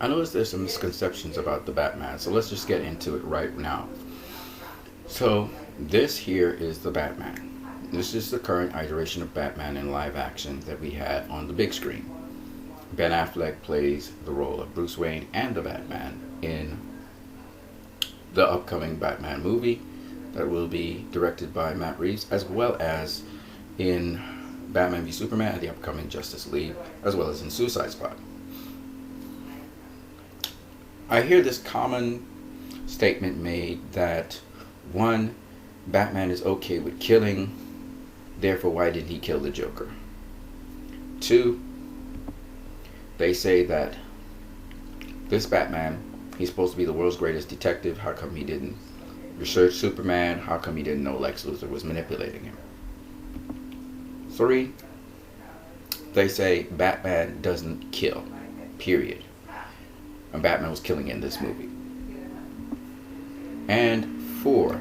I noticed there's some misconceptions about the Batman, so let's just get into it right now. So, this here is the Batman. This is the current iteration of Batman in live action that we had on the big screen. Ben Affleck plays the role of Bruce Wayne and the Batman in the upcoming Batman movie that will be directed by Matt Reeves, as well as in Batman v Superman and the upcoming Justice League, as well as in Suicide Squad. I hear this common statement made that one, Batman is okay with killing, therefore why didn't he kill the Joker? Two, they say that this Batman, he's supposed to be the world's greatest detective. How come he didn't research Superman? How come he didn't know Lex Luthor was manipulating him? Three, they say Batman doesn't kill, period. And Batman was killing in this movie. And four,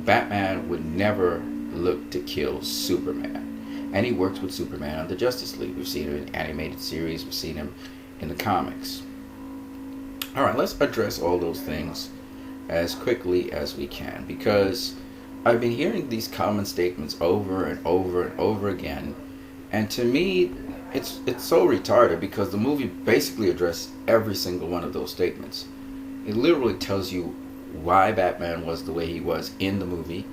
Batman would never look to kill Superman. And he works with Superman on the Justice League. We've seen him in animated series. We've seen him in the comics. Alright, let's address all those things as quickly as we can, because I've been hearing these common statements over and over and over again, and to me it's so retarded, because the movie basically addressed every single one of those statements. It literally tells you why Batman was the way he was in the movie,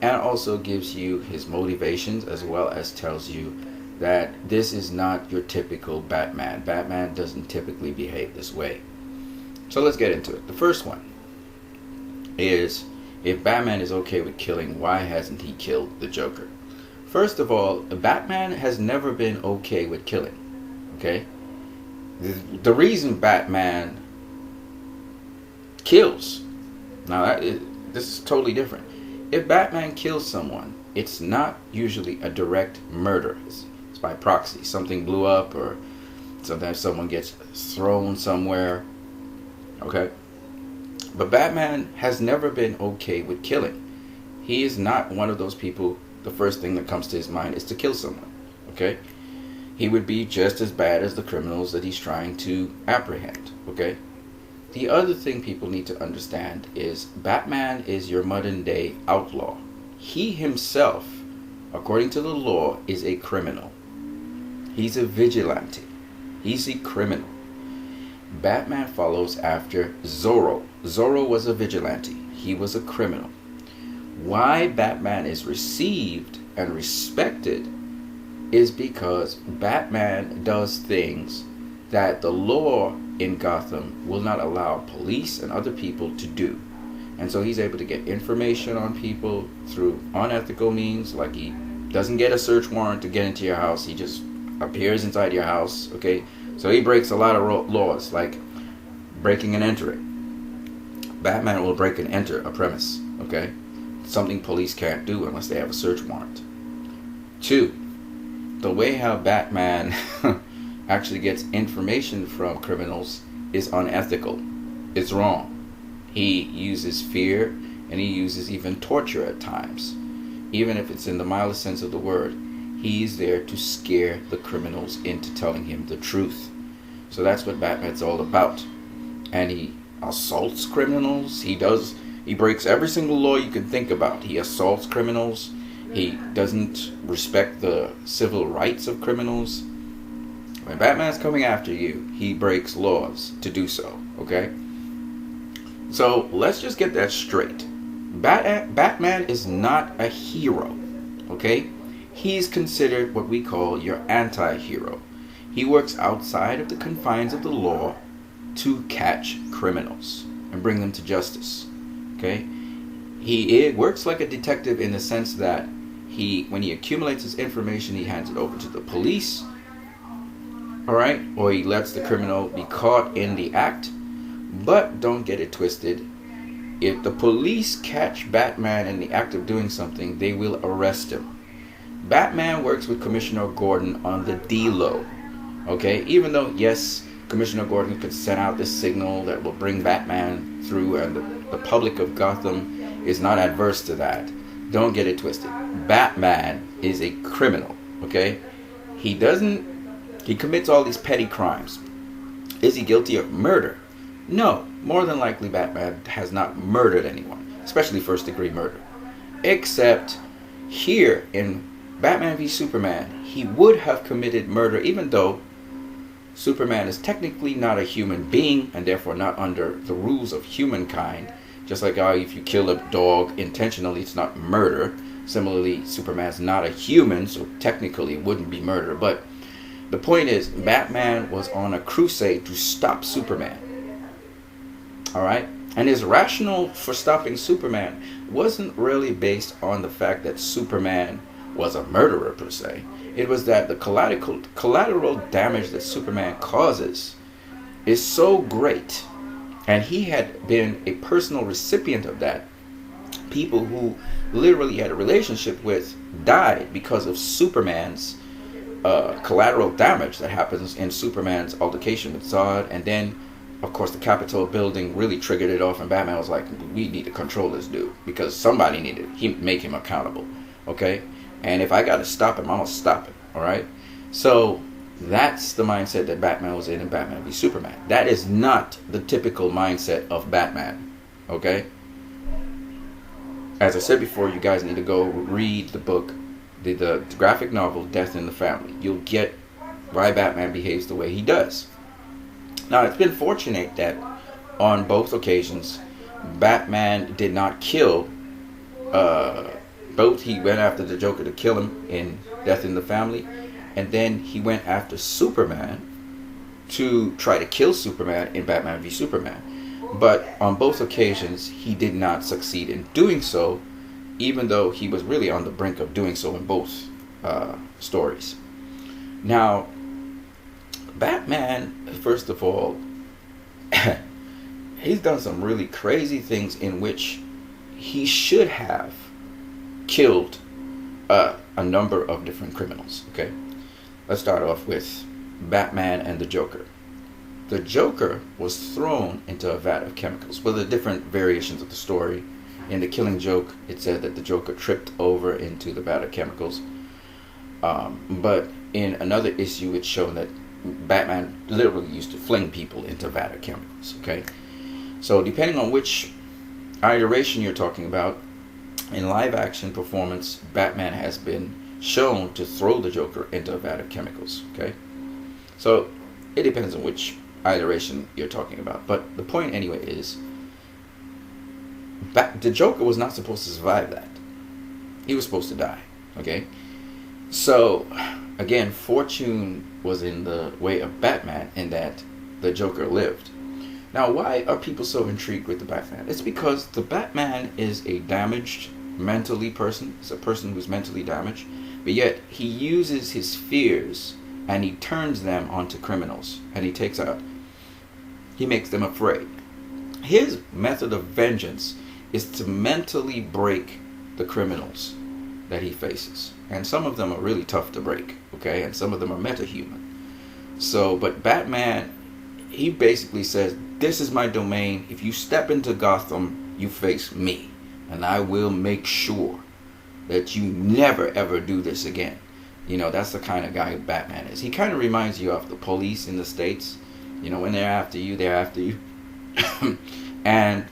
and also gives you his motivations, as well as tells you that this is not your typical Batman. Batman doesn't typically behave this way. So let's get into it. The first one is, if Batman is okay with killing, why hasn't he killed the Joker? First of all, Batman has never been okay with killing. Okay? The reason Batman kills, now this is totally different. If Batman kills someone, it's not usually a direct murder. It's by proxy. Something blew up, or sometimes someone gets thrown somewhere. Okay? But Batman has never been okay with killing. He is not one of those people, the first thing that comes to his mind is to kill someone. Okay? He would be just as bad as the criminals that he's trying to apprehend. Okay? The other thing people need to understand is Batman is your modern day outlaw. He himself, according to the law, is a criminal. He's a vigilante. He's a criminal. Batman follows after Zorro. Zorro was a vigilante. He was a criminal. Why Batman is received and respected is because Batman does things that the law in Gotham will not allow police and other people to do. And so he's able to get information on people through unethical means, like he doesn't get a search warrant to get into your house. He just appears inside your house, okay? So he breaks a lot of laws, like breaking and entering. Batman will break and enter a premise, okay? Something police can't do unless they have a search warrant. Two, the way how Batman actually gets information from criminals is unethical. It's wrong. He uses fear, and he uses even torture at times. Even if it's in the mildest sense of the word, he's there to scare the criminals into telling him the truth. So that's what Batman's all about. And he assaults criminals. He breaks every single law you can think about. He assaults criminals. He doesn't respect the civil rights of criminals. When Batman's coming after you, he breaks laws to do so, okay? So let's just get that straight. Batman is not a hero, okay? He's considered what we call your anti-hero. He works outside of the confines of the law to catch criminals and bring them to justice, okay? He works like a detective in the sense that when he accumulates his information, he hands it over to the police, all right? Or he lets the criminal be caught in the act. But don't get it twisted. If the police catch Batman in the act of doing something, they will arrest him. Batman works with Commissioner Gordon on the D-Lo, okay? Even though, yes, Commissioner Gordon could send out this signal that will bring Batman through, and the public of Gotham is not adverse to that. Don't get it twisted. Batman is a criminal, okay? He commits all these petty crimes. Is he guilty of murder? No. More than likely, Batman has not murdered anyone, especially first degree murder. Except here in Batman v Superman, he would have committed murder even though Superman is technically not a human being and therefore not under the rules of humankind. Just like if you kill a dog intentionally, it's not murder. Similarly, Superman's not a human, so technically it wouldn't be murder. But the point is, Batman was on a crusade to stop Superman. Alright? And his rationale for stopping Superman wasn't really based on the fact that Superman was a murderer per se. It was that the collateral damage that Superman causes is so great, and he had been a personal recipient of that. People who literally had a relationship with died because of Superman's collateral damage that happens in Superman's altercation with Zod. And then, of course, the Capitol building really triggered it off, and Batman was like, we need to control this dude because somebody needed to make him accountable. Okay? And if I got to stop him, I'm going to stop him. All right? So that's the mindset that Batman was in Batman v Superman. That is not the typical mindset of Batman. Okay? As I said before, you guys need to go read the book, the graphic novel, Death in the Family. You'll get why Batman behaves the way he does. Now, it's been fortunate that on both occasions, Batman did not kill both. He went after the Joker to kill him in Death in the Family, and then he went after Superman to try to kill Superman in Batman v Superman. But on both occasions, he did not succeed in doing so, even though he was really on the brink of doing so in both stories. Now, Batman, first of all, he's done some really crazy things in which he should have killed a number of different criminals. Okay, let's start off with Batman and the Joker. The Joker was thrown into a vat of chemicals. Well, the different variations of the story. In The Killing Joke, it said that the Joker tripped over into the vat of chemicals. But in another issue, it's shown that Batman literally used to fling people into a vat of chemicals. Okay, so depending on which iteration you're talking about, in live action performance, Batman has been shown to throw the Joker into a vat of chemicals. Okay, so it depends on which iteration you're talking about. But the point anyway is, the Joker was not supposed to survive that. He was supposed to die. Okay, so again, fortune was in the way of Batman in that the Joker lived. Now, why are people so intrigued with the Batman? It's because the Batman is a damaged mentally person. It's a person who's mentally damaged, but yet he uses his fears and he turns them onto criminals, and he makes them afraid. His method of vengeance is to mentally break the criminals that he faces, and some of them are really tough to break, okay, and some of them are metahuman. So, but Batman, he basically says, this is my domain. If you step into Gotham, you face me, and I will make sure that you never ever do this again. You know, that's the kind of guy Batman is. He kind of reminds you of the police in the States. You know, when they're after you, they're after you. And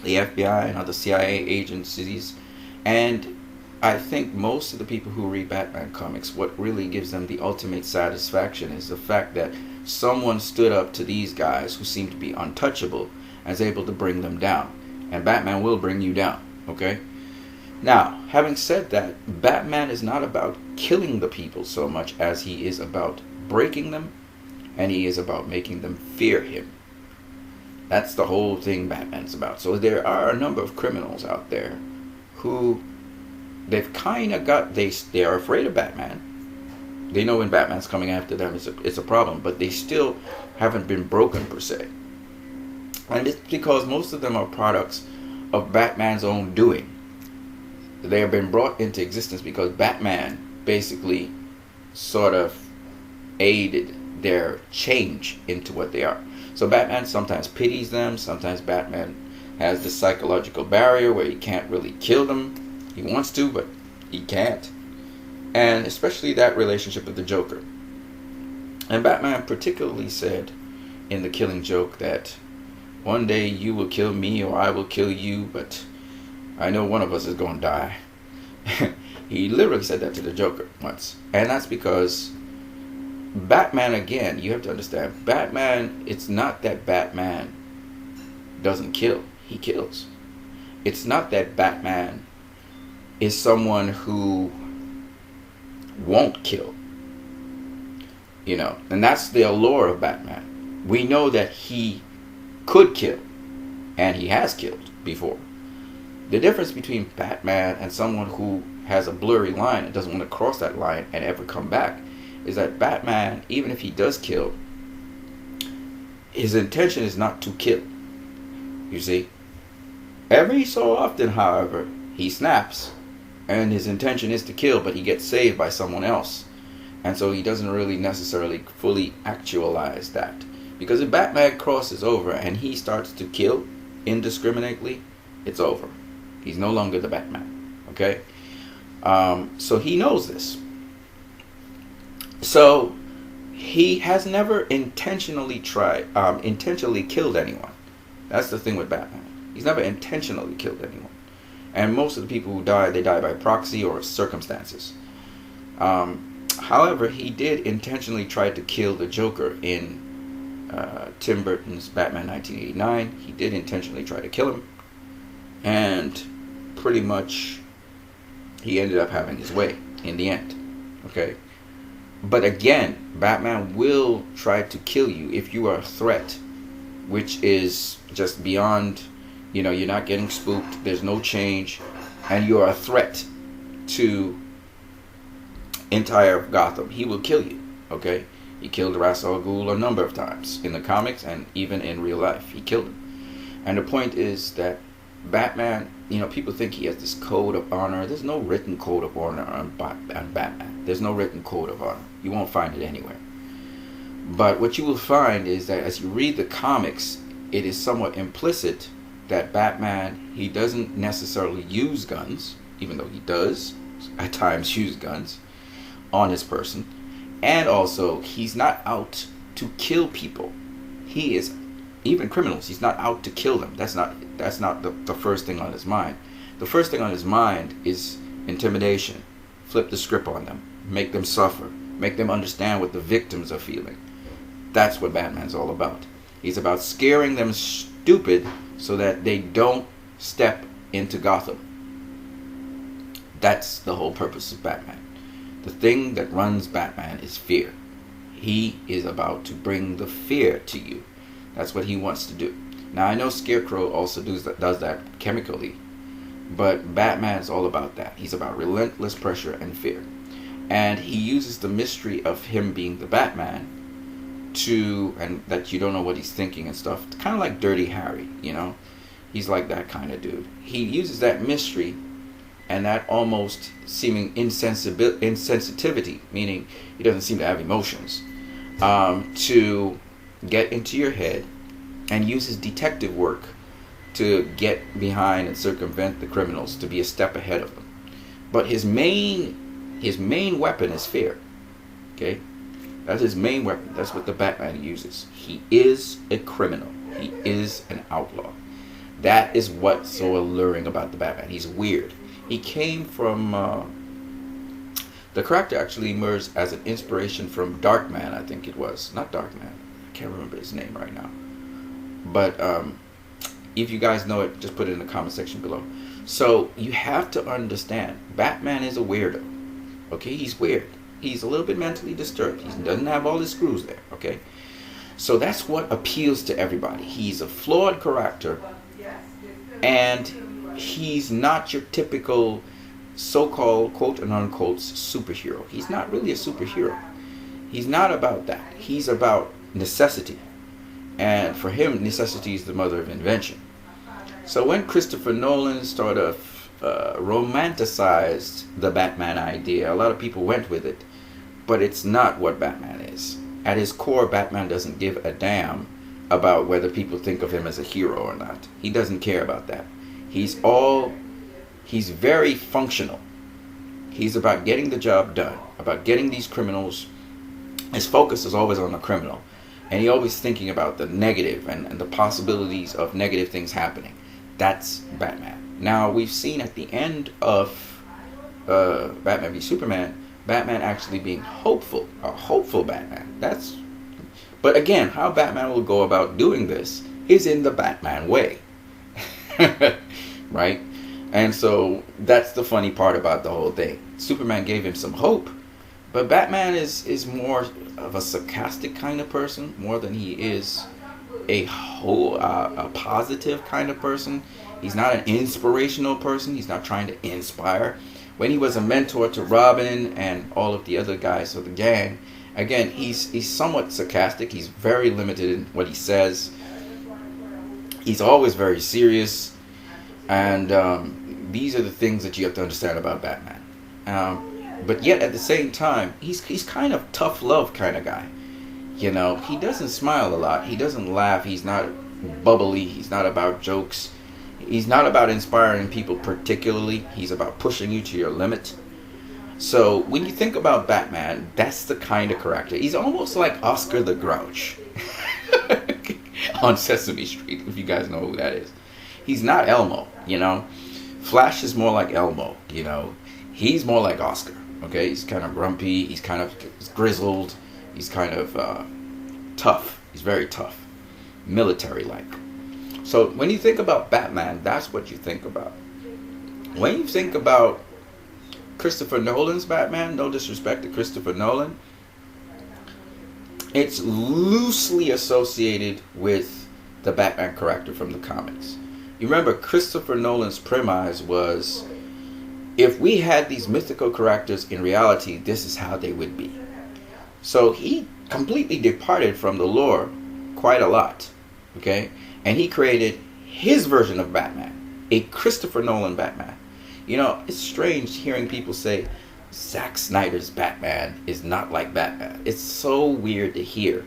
the FBI and other CIA agencies. And I think most of the people who read Batman comics, what really gives them the ultimate satisfaction is the fact that someone stood up to these guys who seem to be untouchable and is able to bring them down. And Batman will bring you down, okay? Now, having said that, Batman is not about killing the people so much as he is about breaking them, and he is about making them fear him. That's the whole thing Batman's about. So there are a number of criminals out there who they've kind of got, they are afraid of Batman. They know when Batman's coming after them, it's a problem, but they still haven't been broken per se. And it's because most of them are products of Batman's own doing. They have been brought into existence because Batman basically sort of aided their change into what they are. So Batman sometimes pities them. Sometimes Batman has this psychological barrier where he can't really kill them. He wants to, but he can't. And especially that relationship with the Joker. And Batman particularly said in The Killing Joke that one day you will kill me or I will kill you, but I know one of us is going to die. He literally said that to the Joker once. And that's because Batman, again, you have to understand, Batman, it's not that Batman doesn't kill. He kills. It's not that Batman is someone who won't kill. And that's the allure of Batman. We know that he could kill, and he has killed before. The difference between Batman and someone who has a blurry line and doesn't want to cross that line and ever come back is that Batman, even if he does kill, his intention is not to kill. You see? Every so often, however, he snaps and his intention is to kill, but he gets saved by someone else. And so he doesn't really necessarily fully actualize that. Because if Batman crosses over and he starts to kill indiscriminately, it's over. He's no longer the Batman. Okay? So he knows this. So he has never intentionally killed anyone. That's the thing with Batman. He's never intentionally killed anyone. And most of the people who die, they die by proxy or circumstances. However, he did intentionally try to kill the Joker in Tim Burton's Batman 1989. He did intentionally try to kill him. And pretty much he ended up having his way in the end. Okay? But again, Batman will try to kill you if you are a threat, which is just beyond, you're not getting spooked, there's no change, and you are a threat to entire Gotham. He will kill you. Okay? He killed Ra's al Ghul a number of times in the comics and even in real life. He killed him. And the point is that Batman, people think he has this code of honor. There's no written code of honor on Batman. There's no written code of honor. You won't find it anywhere. But what you will find is that as you read the comics, it is somewhat implicit that Batman, he doesn't necessarily use guns, even though he does at times use guns on his person. And also, he's not out to kill people. He is, even criminals, he's not out to kill them. That's not the first thing on his mind. The first thing on his mind is intimidation. Flip the script on them. Make them suffer. Make them understand what the victims are feeling. That's what Batman's all about. He's about scaring them stupid so that they don't step into Gotham. That's the whole purpose of Batman. The thing that runs Batman is fear. He is about to bring the fear to you. That's what he wants to do. Now, I know Scarecrow also does that chemically, but Batman's all about that. He's about relentless pressure and fear. And he uses the mystery of him being the Batman and that you don't know what he's thinking and stuff. Kind of like Dirty Harry, He's like that kind of dude. He uses that mystery and that almost seeming insensitivity, meaning he doesn't seem to have emotions, to get into your head and use his detective work to get behind and circumvent the criminals, to be a step ahead of them. But his main weapon is fear. Okay? That's his main weapon. That's what the Batman uses. He is a criminal. He is an outlaw. That is what's so alluring about the Batman. He's weird. He came from... the character actually emerged as an inspiration from Darkman, I think it was. Not Darkman. I can't remember his name right now. But if you guys know it, just put it in the comment section below. So you have to understand, Batman is a weirdo. Okay? He's weird. He's a little bit mentally disturbed. He doesn't have all his screws there. Okay? So that's what appeals to everybody. He's a flawed character. And he's not your typical so-called quote and unquote superhero. He's not really a superhero. He's not about that. He's about necessity. And for him, necessity is the mother of invention. So when Christopher Nolan sort of romanticized the Batman idea, a lot of people went with it. But it's not what Batman is. At his core, Batman doesn't give a damn about whether people think of him as a hero or not. He doesn't care about that. He's very functional. He's about getting the job done, about getting these criminals. His focus is always on the criminal. And he always thinking about the negative and the possibilities of negative things happening. That's Batman. Now, we've seen at the end of Batman v Superman, Batman actually being hopeful, a hopeful Batman. But again, how Batman will go about doing this is in the Batman way. Right? And so that's the funny part about the whole thing. Superman gave him some hope, but Batman is more of a sarcastic kind of person more than he is a positive kind of person. He's not an inspirational person. He's not trying to inspire. When he was a mentor to Robin and all of the other guys of the gang, again, he's somewhat sarcastic. He's very limited in what he says. He's always very serious. And these are the things that you have to understand about Batman. But yet at the same time, he's kind of tough love kind of guy. You know, he doesn't smile a lot. He doesn't laugh. He's not bubbly. He's not about jokes. He's not about inspiring people particularly. He's about pushing you to your limit. So when you think about Batman, that's the kind of character. He's almost like Oscar the Grouch on Sesame Street, if you guys know who that is. He's not Elmo, you know. Flash is more like Elmo, you know. He's more like Oscar, okay? He's kind of grumpy. He's kind of grizzled. He's kind of tough. He's very tough. Military-like. So when you think about Batman, that's what you think about. When you think about Christopher Nolan's Batman, no disrespect to Christopher Nolan, it's loosely associated with the Batman character from the comics. You remember Christopher Nolan's premise was, if we had these mythical characters in reality, this is how they would be. So he completely departed from the lore quite a lot, okay? And he created his version of Batman, a Christopher Nolan Batman. You know, it's strange hearing people say Zack Snyder's Batman is not like Batman. It's so weird to hear.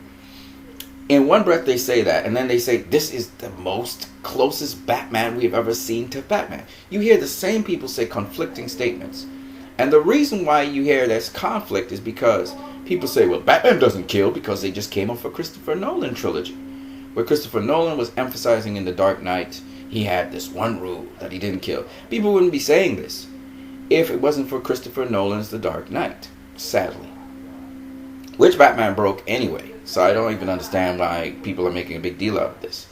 In one breath they say that, and then they say this is the most closest Batman we've ever seen to Batman. You hear the same people say conflicting statements. And the reason why you hear this conflict is because people say, well, Batman doesn't kill, because they just came off a Christopher Nolan trilogy, where Christopher Nolan was emphasizing in The Dark Knight, he had this one rule that he didn't kill. People wouldn't be saying this if it wasn't for Christopher Nolan's The Dark Knight, sadly. Which Batman broke anyway. So I don't even understand why people are making a big deal out of this.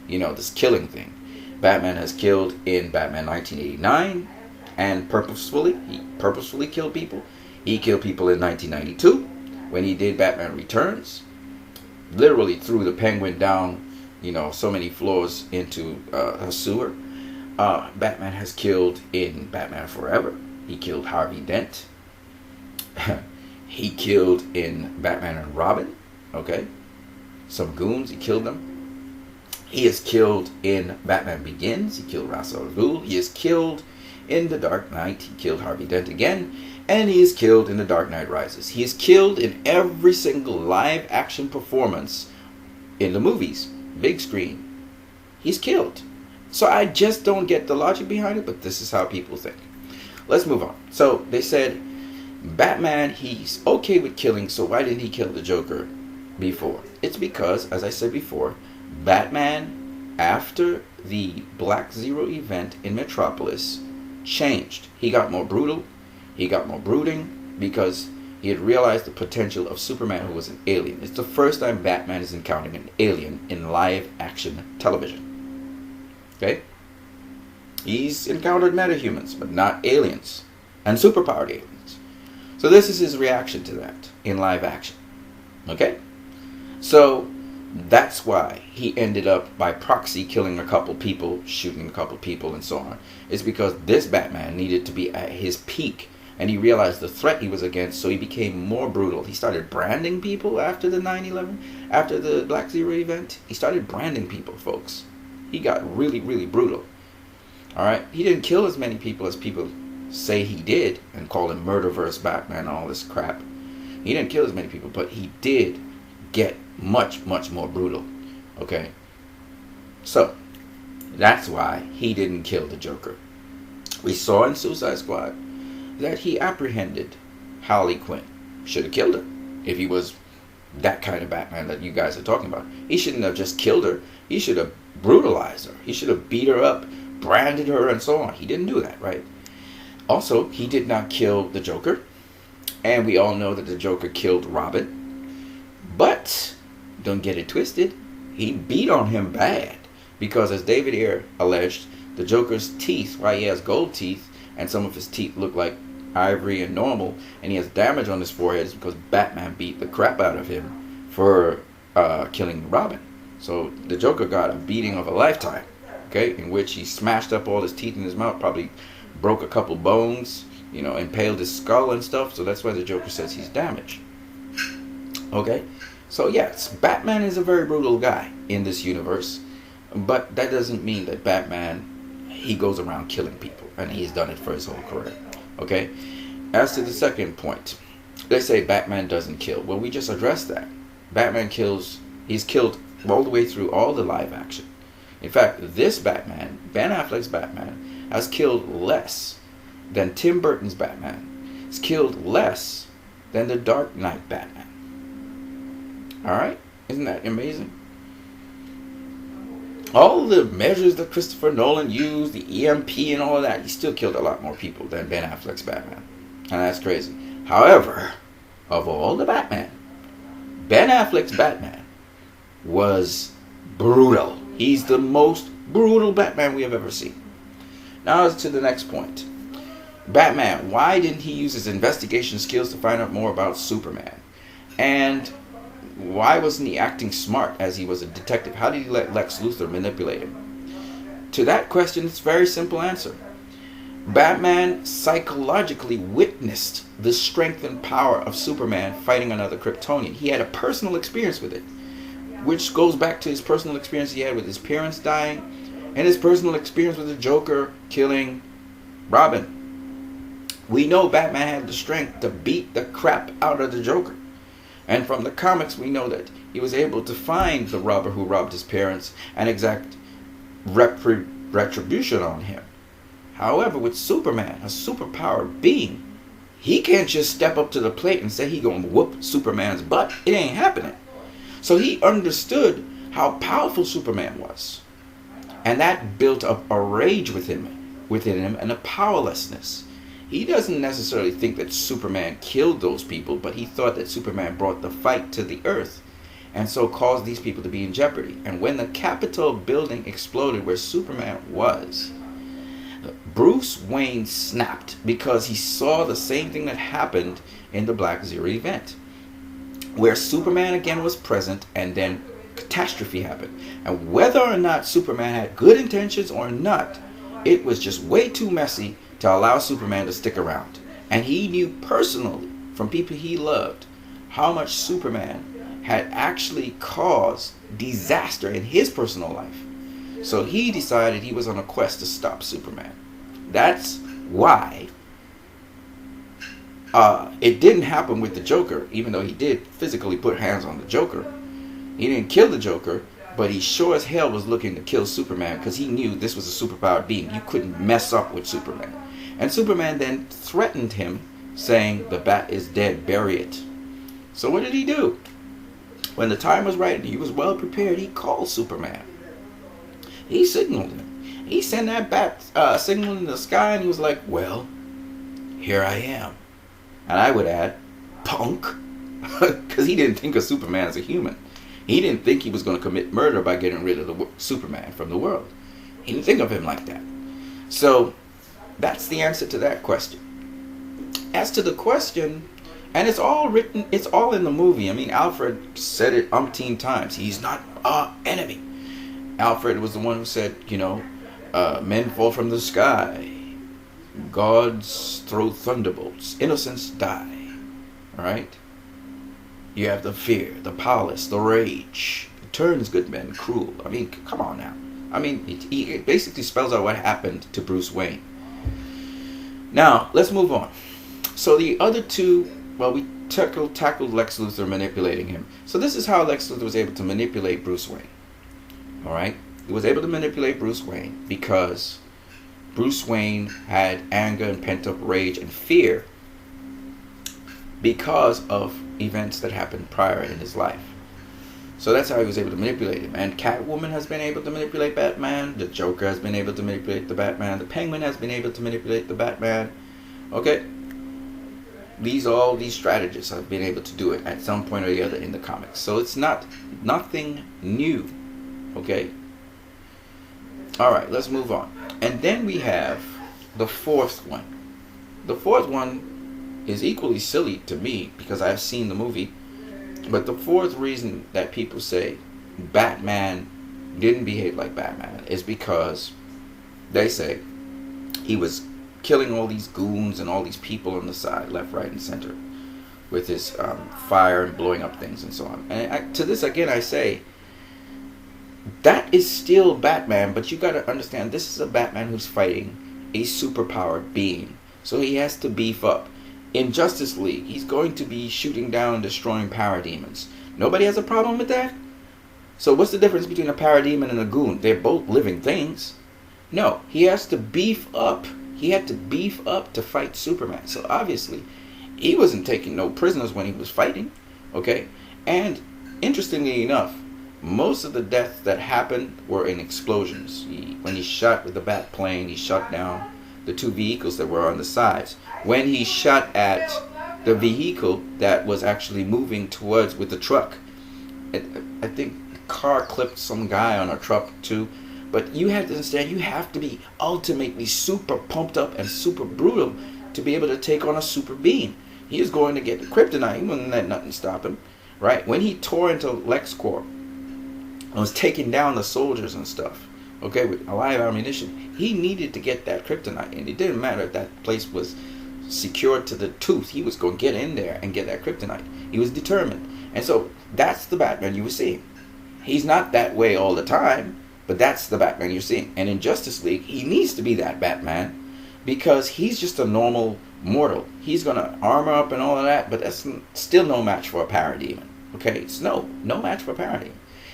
You know, this killing thing. Batman has killed in Batman 1989, and he purposefully killed people. He killed people in 1992 when he did Batman Returns. Literally threw the Penguin down, you know, so many floors into a sewer. Batman has killed in Batman Forever. He killed Harvey Dent. He killed in Batman and Robin. Okay, some goons, he killed them. He is killed in Batman Begins. He killed Ra's al Ghul. He is killed in The Dark Knight. He killed Harvey Dent again. And he is killed in The Dark Knight Rises. He is killed in every single live action performance in the movies, big screen. He's killed. So I just don't get the logic behind it, but this is how people think. Let's move on. So they said, Batman, he's okay with killing, so why didn't he kill the Joker before? It's because, as I said before, Batman, after the Black Zero event in Metropolis, changed. He got more brutal. He got more brooding because he had realized the potential of Superman, who was an alien. It's the first time Batman is encountering an alien in live action television. Okay? He's encountered metahumans, but not aliens. And superpowered aliens. So this is his reaction to that in live action. Okay? So that's why he ended up by proxy killing a couple people, shooting a couple people, and so on. It's because this Batman needed to be at his peak, and he realized the threat he was against, so he became more brutal. He started branding people after the 9/11, after the Black Zero event. He started branding people, folks. He got really, really brutal. All right? He didn't kill as many people as people say he did and call him Murderverse Batman and all this crap. He didn't kill as many people, but he did get much, much more brutal. Okay? So, that's why he didn't kill the Joker. We saw in Suicide Squad that he apprehended Harley Quinn. Should have killed her if he was that kind of Batman that you guys are talking about. He shouldn't have just killed her. He should have brutalized her. He should have beat her up, branded her, and so on. He didn't do that, right? Also, he did not kill the Joker. And we all know that the Joker killed Robin. But, don't get it twisted, he beat on him bad. Because as David Ayer alleged, the Joker's teeth, why he has gold teeth, and some of his teeth look like ivory and normal, and he has damage on his forehead, is because Batman beat the crap out of him for killing Robin. So the Joker got a beating of a lifetime, okay, in which he smashed up all his teeth in his mouth, probably broke a couple bones, impaled his skull and stuff. So that's why the Joker says he's damaged. Okay, so yes, Batman is a very brutal guy in this universe, but that doesn't mean that Batman, he goes around killing people, and he's done it for his whole career. Okay, as to the second point, they say Batman doesn't kill. Well, we just addressed that. Batman kills. He's killed all the way through all the live action. In fact, this Batman, Ben Affleck's Batman, has killed less than Tim Burton's Batman. He's killed less than the Dark Knight Batman. Alright? Isn't that amazing? All the measures that Christopher Nolan used, the EMP and all of that, he still killed a lot more people than Ben Affleck's Batman. And that's crazy. However, of all the Batman, Ben Affleck's Batman was brutal. He's the most brutal Batman we have ever seen. Now to the next point. Batman, why didn't he use his investigation skills to find out more about Superman? And why wasn't he acting smart as he was a detective? How did he let Lex Luthor manipulate him? To that question, it's a very simple answer. Batman psychologically witnessed the strength and power of Superman fighting another Kryptonian. He had a personal experience with it, which goes back to his personal experience he had with his parents dying and his personal experience with the Joker killing Robin. We know Batman had the strength to beat the crap out of the Joker. And from the comics, we know that he was able to find the robber who robbed his parents and exact retribution on him. However, with Superman, a superpowered being, he can't just step up to the plate and say he gonna whoop Superman's butt. It ain't happening. So he understood how powerful Superman was. And that built up a rage within him and a powerlessness. He doesn't necessarily think that Superman killed those people, but he thought that Superman brought the fight to the earth and so caused these people to be in jeopardy. And when the Capitol building exploded where Superman was, Bruce Wayne snapped because he saw the same thing that happened in the Black Zero event, where Superman again was present and then catastrophe happened. And whether or not Superman had good intentions or not, it was just way too messy to allow Superman to stick around. And he knew personally from people he loved how much Superman had actually caused disaster in his personal life. So he decided he was on a quest to stop Superman. That's why it didn't happen with the Joker, even though he did physically put hands on the Joker. He didn't kill the Joker, but he sure as hell was looking to kill Superman because he knew this was a superpowered being. You couldn't mess up with Superman. And Superman then threatened him, saying, "The bat is dead, bury it." So what did he do? When the time was right and he was well prepared, he called Superman. He signaled him. He sent that bat signal in the sky, and he was like, "Well, here I am." And I would add, punk, because he didn't think of Superman as a human. He didn't think he was going to commit murder by getting rid of the Superman from the world. He didn't think of him like that. So that's the answer to that question. As to the question, and it's all written, it's all in the movie. I mean, Alfred said it umpteen times. He's not our enemy. Alfred was the one who said, men fall from the sky. Gods throw thunderbolts. Innocents die. Alright? You have the fear, the powerless, the rage. It turns good men cruel. I mean, come on now. I mean, it basically spells out what happened to Bruce Wayne. Now, let's move on. So the other two, well, we tackled Lex Luthor manipulating him. So this is how Lex Luthor was able to manipulate Bruce Wayne. Alright? He was able to manipulate Bruce Wayne because Bruce Wayne had anger and pent-up rage and fear because of events that happened prior in his life. So that's how he was able to manipulate him. And Catwoman has been able to manipulate Batman. The Joker has been able to manipulate the Batman. The Penguin has been able to manipulate the Batman. Okay? All these strategists have been able to do it at some point or the other in the comics. So it's nothing new. Okay? Alright, let's move on. And then we have the fourth one. The fourth one is equally silly to me because I've seen the movie. But the fourth reason that people say Batman didn't behave like Batman is because they say he was killing all these goons and all these people on the side, left, right, and center, with his fire and blowing up things and so on. And to this, again, I say, that is still Batman, but you got to understand, this is a Batman who's fighting a superpowered being. So he has to beef up. In Justice League, he's going to be shooting down and destroying parademons. Nobody has a problem with that? So what's the difference between a parademon and a goon? They're both living things. No, he has to beef up. He had to beef up to fight Superman. So obviously, he wasn't taking no prisoners when he was fighting. Okay? And interestingly enough, most of the deaths that happened were in explosions. When he shot with the bat plane, he shot down the two vehicles that were on the sides. When he shot at the vehicle that was actually moving towards with the truck, I think the car clipped some guy on a truck too. But you have to understand, you have to be ultimately super pumped up and super brutal to be able to take on a super being. He was going to get the kryptonite. He wouldn't let nothing stop him, right? When he tore into LexCorp and was taking down the soldiers and stuff, okay, with a live ammunition, he needed to get that kryptonite, and it didn't matter if that place was secured to the tooth. He was going to get in there and get that kryptonite. He was determined. And so that's the Batman you were seeing. He's not that way all the time, but that's the Batman you're seeing. And in Justice League, he needs to be that Batman because he's just a normal mortal. He's going to armor up and all of that, but that's still no match for a parademon. Okay, it's no match for a parademon.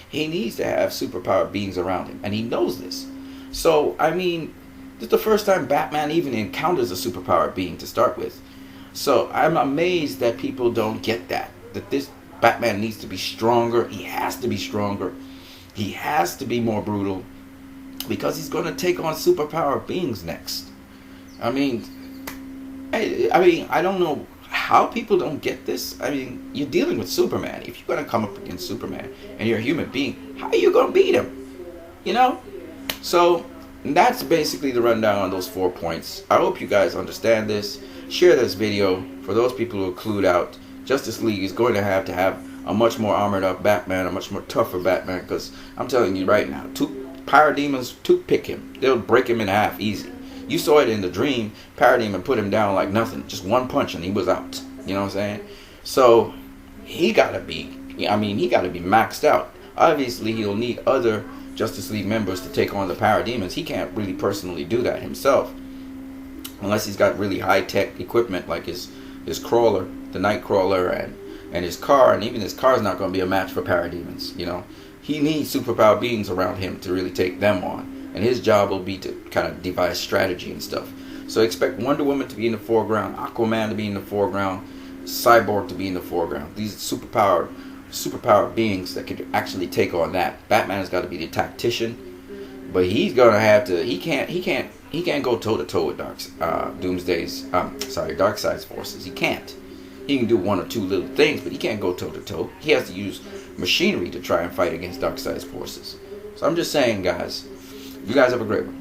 He needs to have superpowered beings around him, and he knows this. So, I mean, this is the first time Batman even encounters a superpowered being to start with. So, I'm amazed that people don't get that this Batman needs to be stronger. He has to be stronger. He has to be more brutal because he's going to take on superpowered beings next. I mean, I don't know how people don't get this. I mean, you're dealing with Superman. If you're going to come up against Superman and you're a human being, how are you going to beat him? You know? So that's basically the rundown on those 4 points. I hope you guys understand this. Share this video for those people who are clued out. Justice League is going to have a much more armored up Batman, a much more tougher Batman, because I'm telling you right now, parademons toothpick him. They'll break him in half easy. You saw it in the dream. Parademon put him down like nothing. Just one punch and he was out. You know what I'm saying? So he gotta be maxed out. Obviously he'll need other Justice League members to take on the parademons. He can't really personally do that himself. Unless he's got really high-tech equipment like his crawler, the Nightcrawler, and his car. And even his car is not going to be a match for parademons. You know, he needs superpowered beings around him to really take them on. And his job will be to kind of devise strategy and stuff. So expect Wonder Woman to be in the foreground, Aquaman to be in the foreground, Cyborg to be in the foreground. These superpowered beings that could actually take on that. Batman has got to be the tactician, but he's gonna have to. He can't go toe to toe with Darkseid's forces. He can't. He can do one or two little things, but he can't go toe to toe. He has to use machinery to try and fight against Darkseid's forces. So I'm just saying, guys. You guys have a great one.